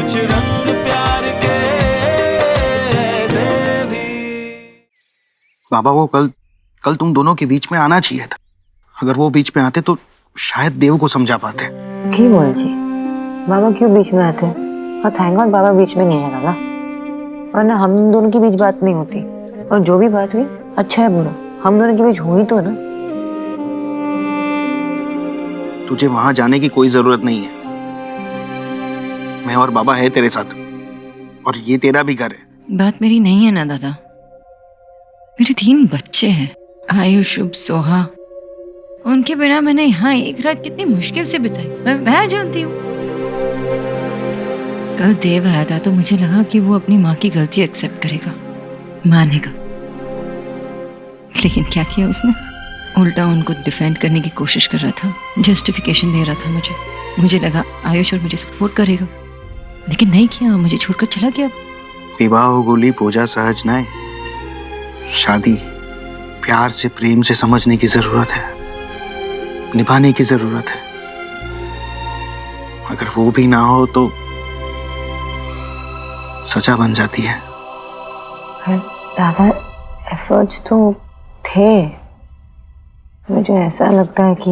कुछ रंग प्यार के ऐसे भी। बाबा वो कल तुम दोनों के बीच में आना चाहिए था। अगर वो बीच में आते तो शायद देव को समझा पाते। की बोल जी, बाबा क्यों बीच में आते? और थैंक गॉड बाबा बीच में नहीं आया ना, वरना हम दोनों के बीच बात नहीं होती। और जो भी बात हुई अच्छा है बुरा, हम दोनों के बीच हुई तो ना। तुझे वहां जाने की कोई जरूरत नहीं है। मैं और बाबा है तेरे साथ, और ये तेरा भी घर है। बात मेरी नहीं है ना दादा, मेरे 3 बच्चे हैं, आयुष, शुभ, सोहा। उनके बिना मैंने यहाँ एक रात कितनी मुश्किल से बिताई मैं जानती हूँ। कल देव आया था तो मुझे लगा कि वो अपनी माँ की गलती एक्सेप्ट करेगा, मानेगा। लेकिन क्या किया उसने? उल्टा उनको डिफेंड करने की कोशिश कर रहा था, जस्टिफिकेशन दे रहा था मुझे लगा आयुष और मुझे सपोर्ट करेगा, लेकिन नहीं किया, मुझे छोड़कर चला गया। विवाह गोली पूजा सहज नाय। शादी प्यार से, प्रेम से समझने की जरूरत है, निभाने की जरूरत है। अगर वो भी ना हो तो सजा बन जाती है। पर दादा एफर्ट्स तो थे। मुझे ऐसा लगता है कि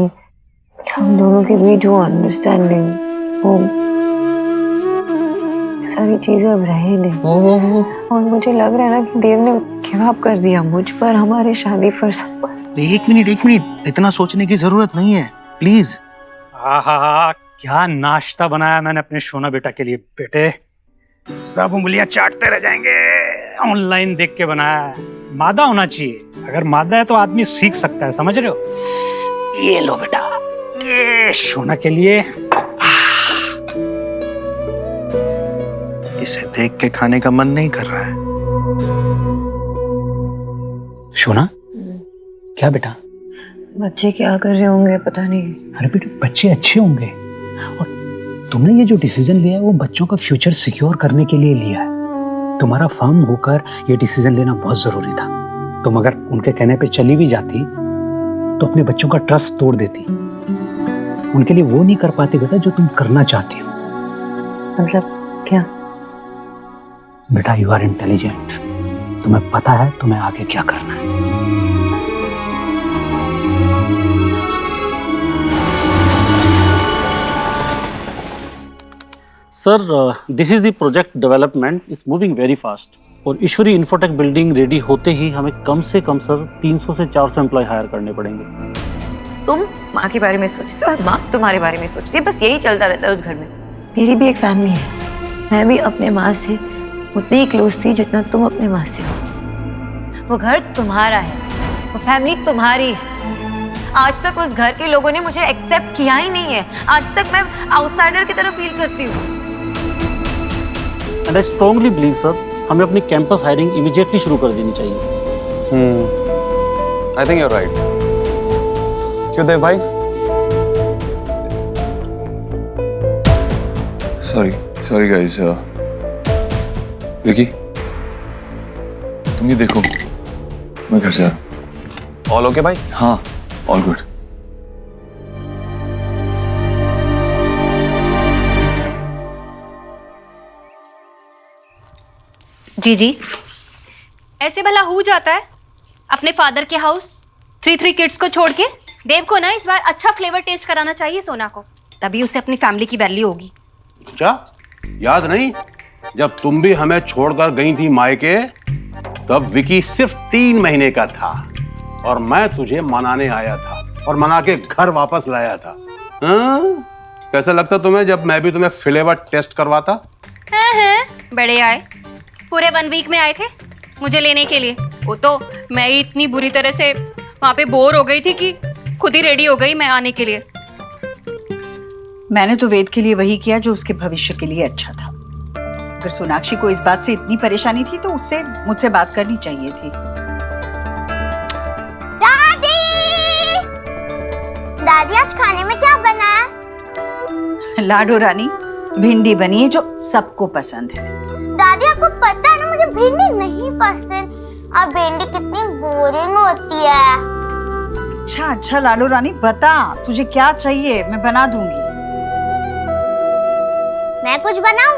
हम दोनों के बीच वो अंडरस्टैंडिंग, वो सारी चीजें अब रहे नहीं। और मुझे लग रहा है ना कि देव ने गिव अप कर दिया मुझ पर, हमारी शादी पर, सब पर। एक मिनट, इतना सोचने की जरूरत नहीं है, प्लीज। आहा, क्या नाश्ता बनाया मैंने अपने सोना बेटा के लिए। बेटे सब उंगलियां चाटते रह जाएंगे। ऑनलाइन देख के बनाया है, मादा होना चाहिए। अगर मादा है तो आदमी सीख सकता है, समझ रहे हो। ये लो बेटा, ये सोना के लिए। इसे देख के खाने का मन नहीं कर रहा है। सोना, क्या बेटा? बच्चे क्या कर रहे होंगे पता नहीं। अरे बेटे बच्चे अच्छे होंगे, और तुमने ये जो डिसीजन लिया है वो बच्चों का फ्यूचर सिक्योर करने के लिए लिया है। तुम्हारा फर्म होकर ये डिसीजन लेना बहुत जरूरी था। तुम अगर उनके कहने पे चली भी जाती तो अपने बच्चों का ट्रस्ट तोड़ देती। उनके लिए वो नहीं कर पाती बेटा जो तुम करना चाहती हो। मतलब क्या? बेटा यू आर इंटेलिजेंट, तुम्हें पता है तुम्हें आगे क्या करना है। Sir, this is the project development is moving very fast, और ईश्वरी इंफोटेक बिल्डिंग रेडी होते ही हमें कम से कम सर 300 से 400 एम्प्लॉय हायर करने पड़ेंगे। तुम माँ के बारे में सोचते हो और माँ तुम्हारे बारे में सोचती है, बस यही चलता रहता है उस घर में। मेरी भी एक फैमिली है, मैं भी अपने माँ से उतनी ही क्लोज थी जितना तुम अपने माँ से हो। वो घर तुम्हारा है, वो फैमिली तुम्हारी है। आज तक उस घर के लोगों ने मुझे एक्सेप्ट किया ही नहीं है। आज तक मैं आउटसाइडर की तरह फील करती हूँ। And I strongly believe sir, हमें अपनी कैंपस हायरिंग इमीडिएटली शुरू कर देनी चाहिए। I think you are right. क्यों देव भाई? Sorry guys. विकी, तुम ये देखो, मैं घर जा रहा हूँ। ऑल ओके भाई? हाँ, ऑल गुड। जी ऐसे भला हो जाता है अपने फादर के हाउस 3 किड्स को छोड़ के? देव को ना इस बार अच्छा फ्लेवर टेस्ट कराना चाहिए सोना को, तभी उसे अपनी फैमिली की वैल्यू होगी। क्या याद नहीं, जब तुम भी हमें छोड़कर गई थी मायके, तब विकी सिर्फ 3 महीने का था और मैं तुझे मनाने आया था और मना के घर वापस लाया था। कैसा लगता तुम्हें जब मैं भी तुम्हें फ्लेवर टेस्ट करवाता? हैं बड़े आए, पूरे 1 वीक में आए थे मुझे लेने के लिए। वो तो मैं ही इतनी बुरी तरह से वहां पे बोर हो गई थी कि खुद ही रेडी हो गई मैं आने के लिए। मैंने तो वेद के लिए वही किया जो उसके भविष्य के लिए अच्छा था। अगर सोनाक्षी को इस बात से इतनी परेशानी थी तो उससे मुझसे बात करनी चाहिए थी। दादी आज खाने में क्या बना है? लाडो रानी, भिंडी बनी है जो सबको पसंद है। दादी आपको पता है ना मुझे भिंडी नहीं पसंद, और भिंडी कितनी बोरिंग होती है। अच्छा लाडो रानी, बता तुझे क्या चाहिए, मैं बना दूंगी। मैं कुछ बनाऊं?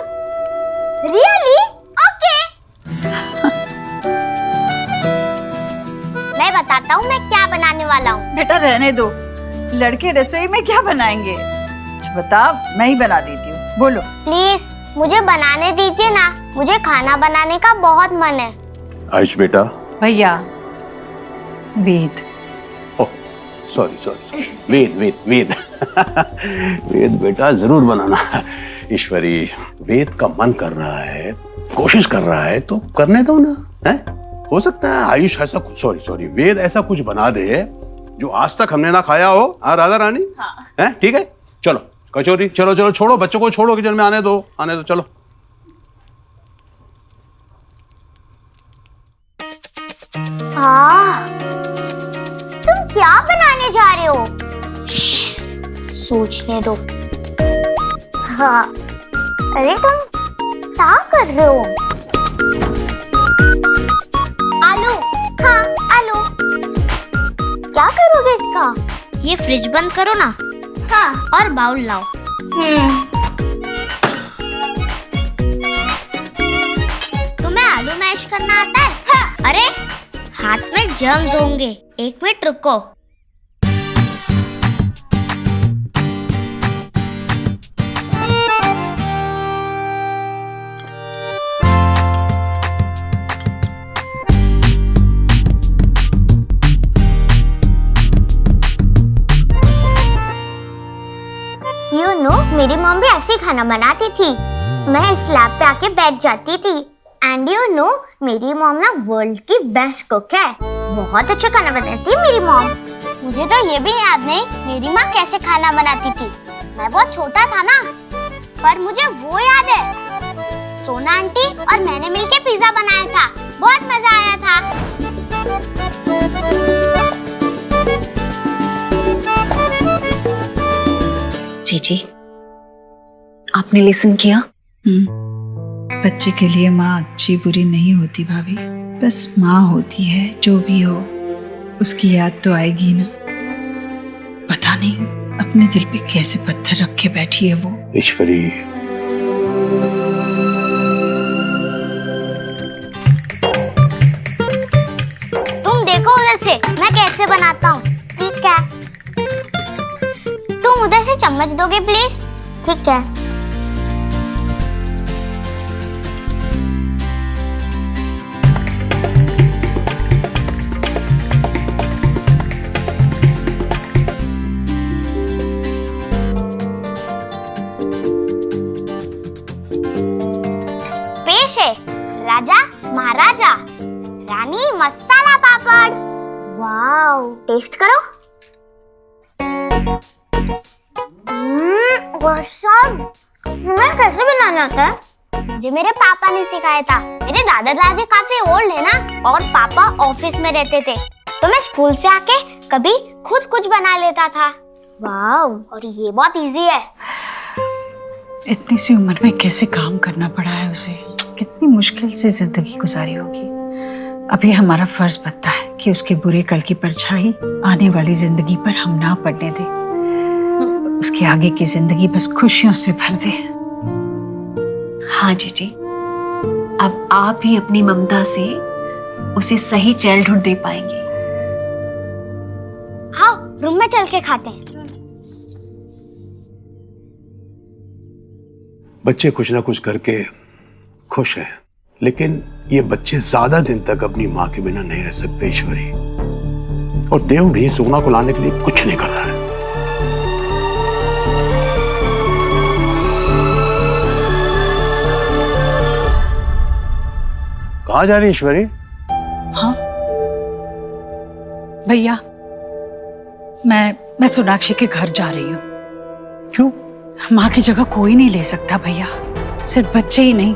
रियली? ओके। मैं बताता हूँ मैं क्या बनाने वाला हूँ। बेटा रहने दो, लड़के रसोई में क्या बनाएंगे? अच्छा बता, मैं ही बना देती हूँ, बोलो। प्लीज मुझे बनाने दीजिए ना, मुझे खाना बनाने का बहुत मन है। आयुष बेटा। भैया वेद। सॉरी वेद वेद वेद वेद बेटा जरूर बनाना। ईश्वरी, वेद का मन कर रहा है, कोशिश कर रहा है तो करने दो ना, है? हो सकता है आयुष ऐसा कुछ, सॉरी वेद ऐसा कुछ बना दे जो आज तक हमने ना खाया हो। राधा रानी, है? ठीक है, चलो कचौरी, चलो छोड़ो, बच्चों को छोड़ो, किचन में आने दो चलो। तुम क्या बनाने जा रहे हो? सोचने दो। हाँ, अरे तुम क्या कर रहे हो? आलू। हाँ आलू। क्या करोगे इसका? ये फ्रिज बंद करो ना। हाँ। और बाउल लाओ। तुम्हें आलू मैश करना आता है? हाँ। अरे हाथ में जर्म्स होंगे, 1 मिनट रुको। मेरी मॉम भी ऐसे ही खाना बनाती थी। मैं स्लैब पे आके बैठ जाती थी। एंड मेरी मॉम ना वर्ल्ड की बेस्ट कुक है। बहुत अच्छा खाना बनाती है मेरी मॉम। मुझे तो ये भी याद नहीं मेरी माँ कैसे खाना बनाती थी। मैं बहुत छोटा था ना, पर मुझे वो याद है, सोना आंटी और मैंने मिलके पिज्जा बनाया था, बहुत मजा आया था। जीजी, आपने लिसन किया? बच्चे के लिए माँ अच्छी बुरी नहीं होती भाभी, बस माँ होती है। जो भी हो उसकी याद तो आएगी ना। पता नहीं अपने दिल पे कैसे पत्थर रख के बैठी है वो। ईश्वरी, तुम देखो उधर से मैं कैसे बनाता हूँ। ठीक है, तुम उधर से चम्मच दोगे प्लीज? ठीक है। पेश है राजा महाराजा रानी मसाला पापड़। वाओ, टेस्ट करो। तुम्हें कैसे बनाना आता है? मुझे मेरे पापा ने सिखाया था। मेरे दादा दादी काफी ओल्ड है ना, और पापा ऑफिस में रहते थे, तो मैं स्कूल से आके कभी खुद कुछ बना लेता था। वाओ, और ये बहुत इजी है। इतनी सी उम्र में कैसे काम करना पड़ा है उसे, कितनी मुश्किल से जिंदगी गुजारी होगी। अभी हमारा फर्ज बनता है कि उसके बुरे कल की परछाई आने वाली जिंदगी पर हम ना पड़ने दें। उसके आगे की जिंदगी बस खुशियों से भर दे। हाँ जीजी, अब आप ही अपनी ममता से उसे सही चाइल्डहुड दे पाएंगे। आओ रूम में चल के खाते हैं। बच्चे कुछ ना कुछ करके खुश हैं, लेकिन ये बच्चे ज्यादा दिन तक अपनी माँ के बिना नहीं रह सकते ईश्वरी। और देव भी सोना को लाने के लिए कुछ नहीं कर रहा है। कहाँ जा रही ईश्वरी? हाँ भैया, मैं सोनाक्षी के घर जा रही हूँ। क्यों? माँ की जगह कोई नहीं ले सकता भैया, सिर्फ बच्चे ही नहीं,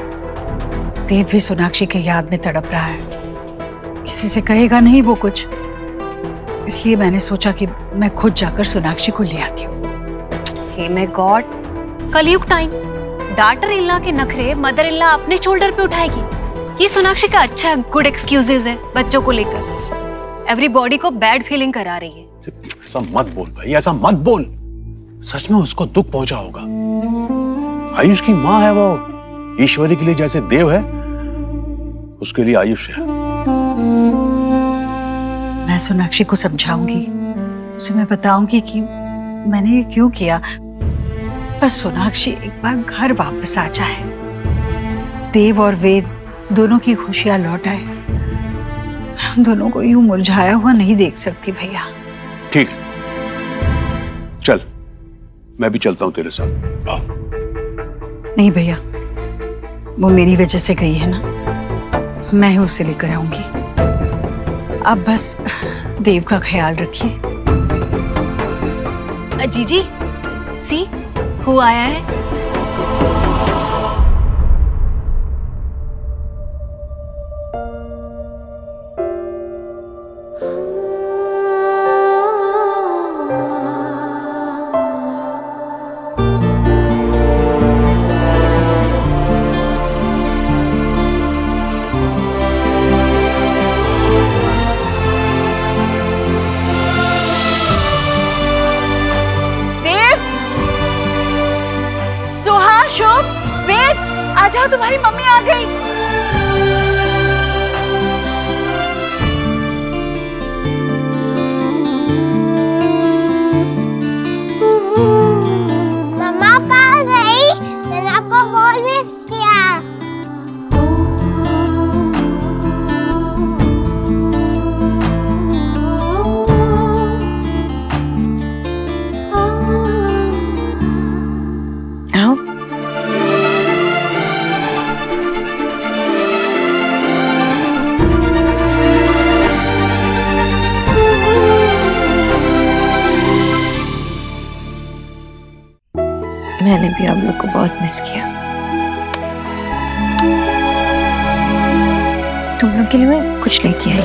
देव भी सोनाक्षी के याद में तड़प रहा है। किसी से कहेगा नहीं वो कुछ, इसलिए मैंने सोचा कि मैं खुद जाकर सोनाक्षी को ले आती हूँ। हे माय गॉड, कलयुग टाइम। डॉटर इल्ला के नखरे मदर इल्ला अपने शोल्डर पे उठाएगी। ये सोनाक्षी का अच्छा गुड एक्सक्यूजेस है बच्चों को लेकर। एवरीबॉडी को बैड फीलिंग करा रही है। ऐसा मत बोल भाई, ऐसा मत बोल। सच में उसको दुख पहुंचा होगा। आयुष की माँ है वो, ईश्वरी के लिए जैसे देव है, उसके लिए आयुष है। मैं सोनाक्षी को समझाऊंगी, उसे मैं बताऊंगी कि मैंने ये क्यों किया। बस सोनाक्षी एक बार घर वापस आ जाए, देव और वेद दोनों की खुशियां लौट आए। हम दोनों को यूं मुरझाया हुआ नहीं देख सकती भैया। ठीक, चल मैं भी चलता हूं तेरे साथ। नहीं भैया, वो मेरी वजह से गई है ना, मैं ही उसे लेकर आऊंगी। आप बस देव का ख्याल रखिए। जीजी, सी हु आया है? सोहा, शोभ, वेद, आ जाओ, तुम्हारी मम्मी आ गई। मम्मा कहाँ गई? मैंने आपको बहुत मिस किया। आओ। मैंने भी आप लोग को बहुत मिस किया। तुम लोग के लिए मैं कुछ लेके आई।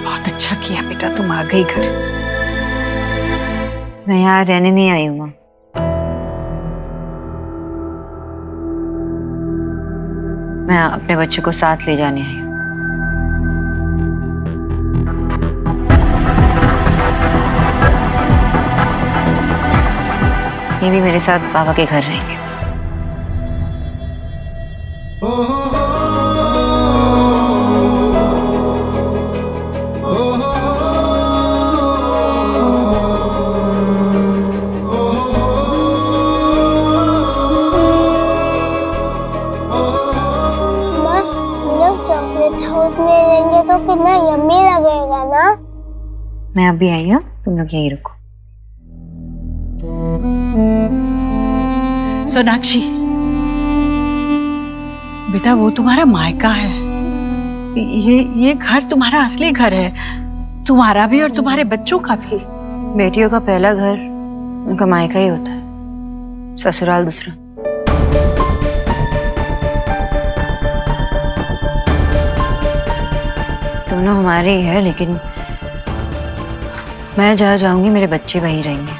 बहुत अच्छा किया बेटा, तुम आ गई घर। मैं यहाँ रहने नहीं आई हूँ माँ। मैं अपने बच्चे को साथ ले जाने आई हूँ। ये भी मेरे साथ बाबा के घर रहेंगे। चॉकलेट हाउस में रहेंगे तो कितना यम्मी लगेगा ना। मैं अभी आई हूँ, तुम लोग यहीं रुको। सोनाक्षी बेटा, वो तुम्हारा मायका है। ये घर तुम्हारा असली घर है, तुम्हारा भी और तुम्हारे बच्चों का भी। बेटियों का पहला घर उनका मायका ही होता है, ससुराल दूसरा। दोनों हमारे ही है, लेकिन मैं जहाँ जाऊंगी मेरे बच्चे वहीं रहेंगे।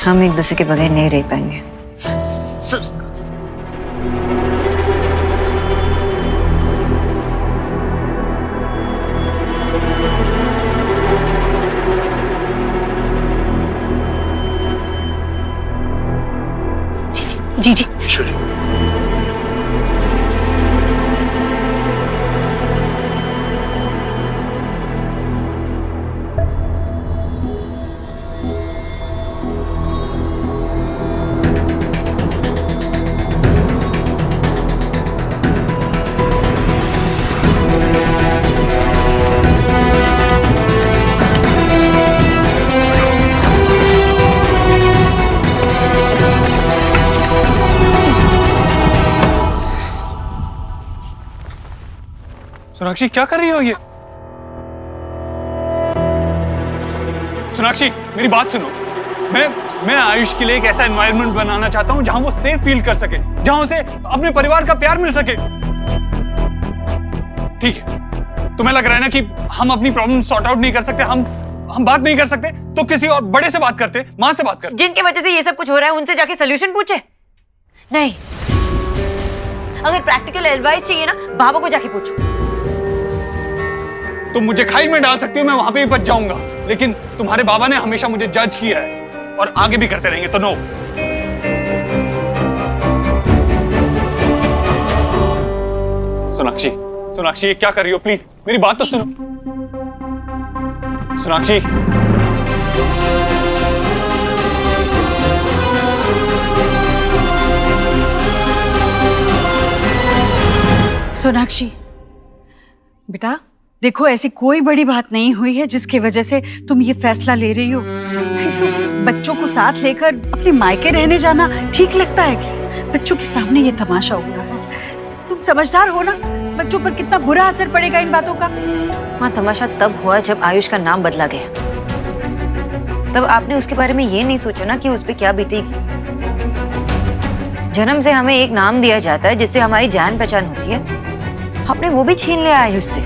हम एक दूसरे के बगैर नहीं रह पाएंगे। जी जी सोनाक्षी क्या कर रही हो ये? सोनाक्षी मेरी बात सुनो। मैं आयुष के लिए एक ऐसा एनवायरनमेंट बनाना चाहता हूं जहां वो सेफ फील कर सके, जहां उसे अपने परिवार का प्यार मिल सके। ठीक है, तुम्हें लग रहा है ना कि हम अपनी प्रॉब्लम सॉर्ट आउट नहीं कर सकते, हम बात नहीं कर सकते, तो किसी और बड़े से बात करते, मां से बात करते। जिनकी वजह से ये सब कुछ हो रहा है उनसे जाके सोल्यूशन पूछे? नहीं, अगर प्रैक्टिकल एडवाइस चाहिए ना बाबा को जाके पूछो। तुम मुझे खाई में डाल सकती हो, मैं वहां पे भी बच जाऊंगा, लेकिन तुम्हारे बाबा ने हमेशा मुझे जज किया है और आगे भी करते रहेंगे, तो नो। सोनाक्षी, सोनाक्षी ये क्या कर रही हो? प्लीज मेरी बात तो सुनो। सोनाक्षी, सोनाक्षी बेटा देखो, ऐसी कोई बड़ी बात नहीं हुई है जिसकी वजह से तुम ये फैसला ले रही हो। ऐसे बच्चों को साथ लेकर अपने मायके रहने जाना ठीक लगता है क्या? बच्चों के सामने ये तमाशा हो रहा है, तुम समझदार हो ना, बच्चों पर कितना बुरा असर पड़ेगा इन बातों का। माँ, तमाशा तब हुआ जब आयुष का नाम बदला गया। तब आपने उसके बारे में ये नहीं सोचा ना कि उस पर क्या बीतेगी। जन्म से हमें एक नाम दिया जाता है जिससे हमारी जान पहचान होती है, आपने वो भी छीन लिया आयुष से।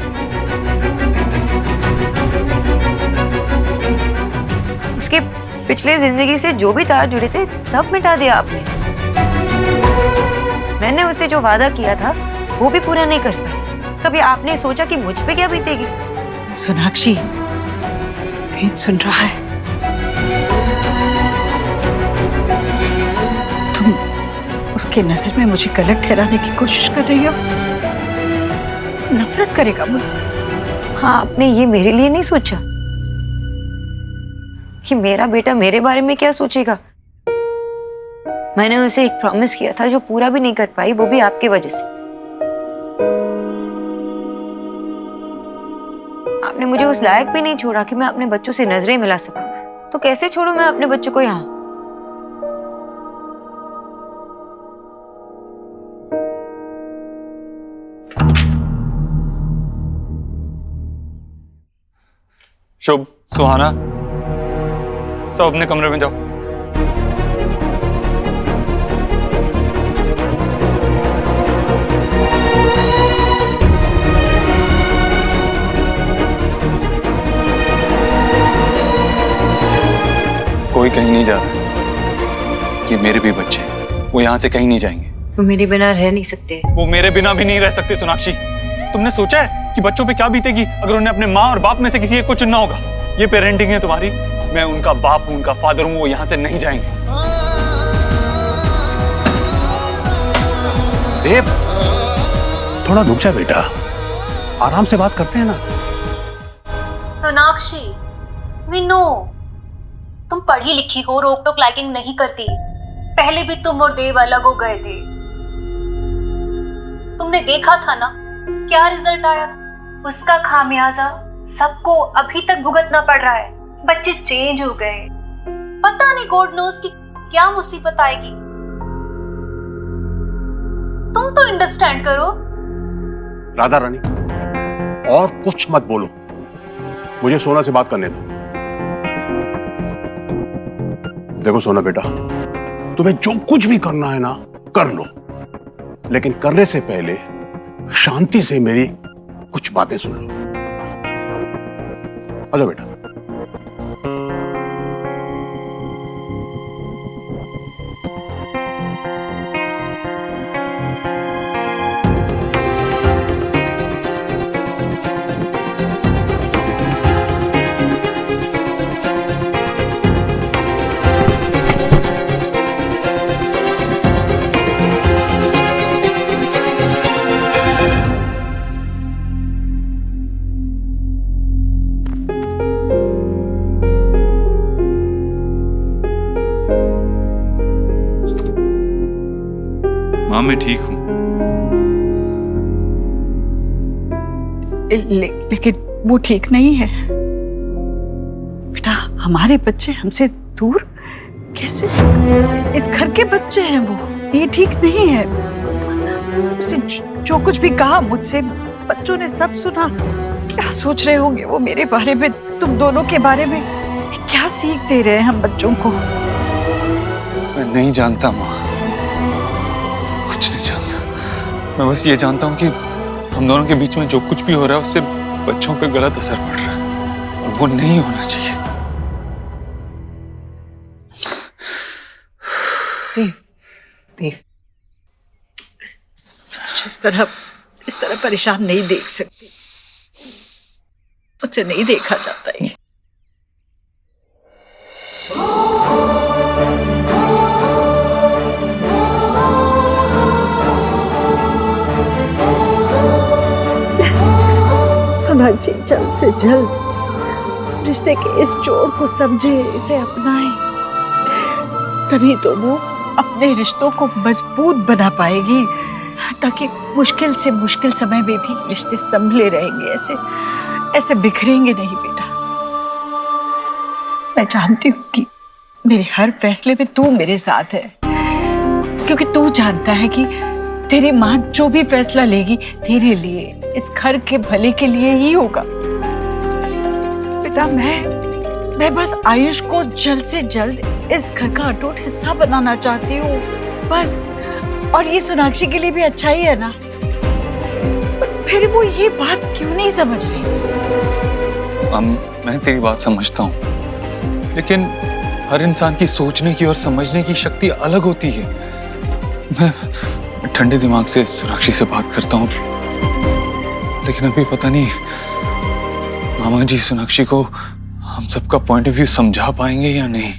उसके पिछले जिंदगी से जो भी तार जुड़े थे सब मिटा दिया आपने। मैंने उससे जो वादा किया था वो भी पूरा नहीं कर पाई। कभी आपने सोचा कि मुझ पे क्या बीतेगी? सोनाक्षी, वेद सुन रहा है, तुम उसके नजर में मुझे गलत ठहराने की कोशिश कर रही हो। नफरत करेगा मुझसे। हाँ, आपने ये मेरे लिए नहीं सोचा कि मेरा बेटा मेरे बारे में क्या सोचेगा। मैंने उसे एक प्रॉमिस किया था जो पूरा भी नहीं कर पाई, वो भी आपकी वजह से। आपने मुझे उस लायक भी नहीं छोड़ा कि मैं अपने बच्चों से नजरें मिला सकूं, तो कैसे छोड़ूं मैं अपने बच्चों को यहाँ? शुभ, सुहाना, सब अपने कमरे में जाओ। कोई कहीं नहीं जा रहा। ये मेरे भी बच्चे हैं, वो यहाँ से कहीं नहीं जाएंगे। वो मेरे बिना रह नहीं सकते। वो मेरे बिना भी नहीं रह सकते। सोनाक्षी, तुमने सोचा है कि बच्चों पे क्या बीतेगी अगर उन्हें अपने माँ और बाप में से किसी एक को चुनना होगा? ये पेरेंटिंग है तुम्हारी, मैं उनका बाप हूं, उनका फादर हूं, वो यहाँ से नहीं जाएंगे। देव, थोड़ा रुक जा बेटा, आराम से बात करते हैं ना। सोनाक्षी, वी नो तुम पढ़ी लिखी हो, रोक टोक लाइकिंग नहीं करती। पहले भी तुम और देव अलग हो गए थे, तुमने देखा था ना क्या रिजल्ट आया था। उसका खामियाजा सबको अभी तक भुगतना पड़ रहा है। बच्चे चेंज हो गए, पता नहीं गॉड नोस की क्या मुसीबत आएगी। तुम तो अंडरस्टैंड करो। राधा रानी, और कुछ मत बोलो, मुझे सोना से बात करने दो। देखो सोना बेटा, तुम्हें जो कुछ भी करना है ना कर लो, लेकिन करने से पहले शांति से मेरी कुछ बातें सुन लो। आजा बेटा। माँ, मैं ठीक हूं। लेकिन वो ठीक नहीं है बेटा। हमारे बच्चे हमसे दूर कैसे? इस घर के बच्चे हैं वो, ये ठीक नहीं है। उसे जो कुछ भी कहा मुझसे, बच्चों ने सब सुना। क्या सोच रहे होंगे वो मेरे बारे में, तुम दोनों के बारे में? क्या सीख दे रहे हैं हम बच्चों को? मैं नहीं जानता माँ, कुछ नहीं जानता। मैं बस ये जानता हूँ कि हम दोनों के बीच में जो कुछ भी हो रहा है उससे बच्चों पे गलत असर पड़ रहा है और वो नहीं होना चाहिए। देव, देव, तुझे इस तरह परेशान नहीं देख सकती। से नहीं देखा जाता है। सोनाक्षी जल्द से जल्द रिश्ते के इस जोड़ को समझे, इसे अपनाए, तभी तो वो अपने रिश्तों को मजबूत बना पाएगी, ताकि मुश्किल से मुश्किल समय में भी रिश्ते संभले रहेंगे, ऐसे बिखरेंगे नहीं बेटा। मैं जानती हूँ कि मेरे हर फैसले में तू मेरे साथ है, क्योंकि तू जानता है कि तेरी माँ जो भी फैसला लेगी तेरे लिए, इस घर के भले के लिए ही होगा। बेटा मैं बस आयुष को जल्द से जल्द इस घर का अटूट हिस्सा बनाना चाहती हूँ, बस। और ये सोनाक्षी के लिए भी अच्छा ही है ना। पर फिर वो ये बात क्यों नहीं समझ रही? मैं तेरी बात समझता हूँ, लेकिन हर इंसान की सोचने की और समझने की शक्ति अलग होती है। मैं ठंडे दिमाग से सोनाक्षी से बात करता हूँ, लेकिन अभी पता नहीं मामा जी सोनाक्षी को हम सबका पॉइंट ऑफ व्यू समझा पाएंगे या नहीं।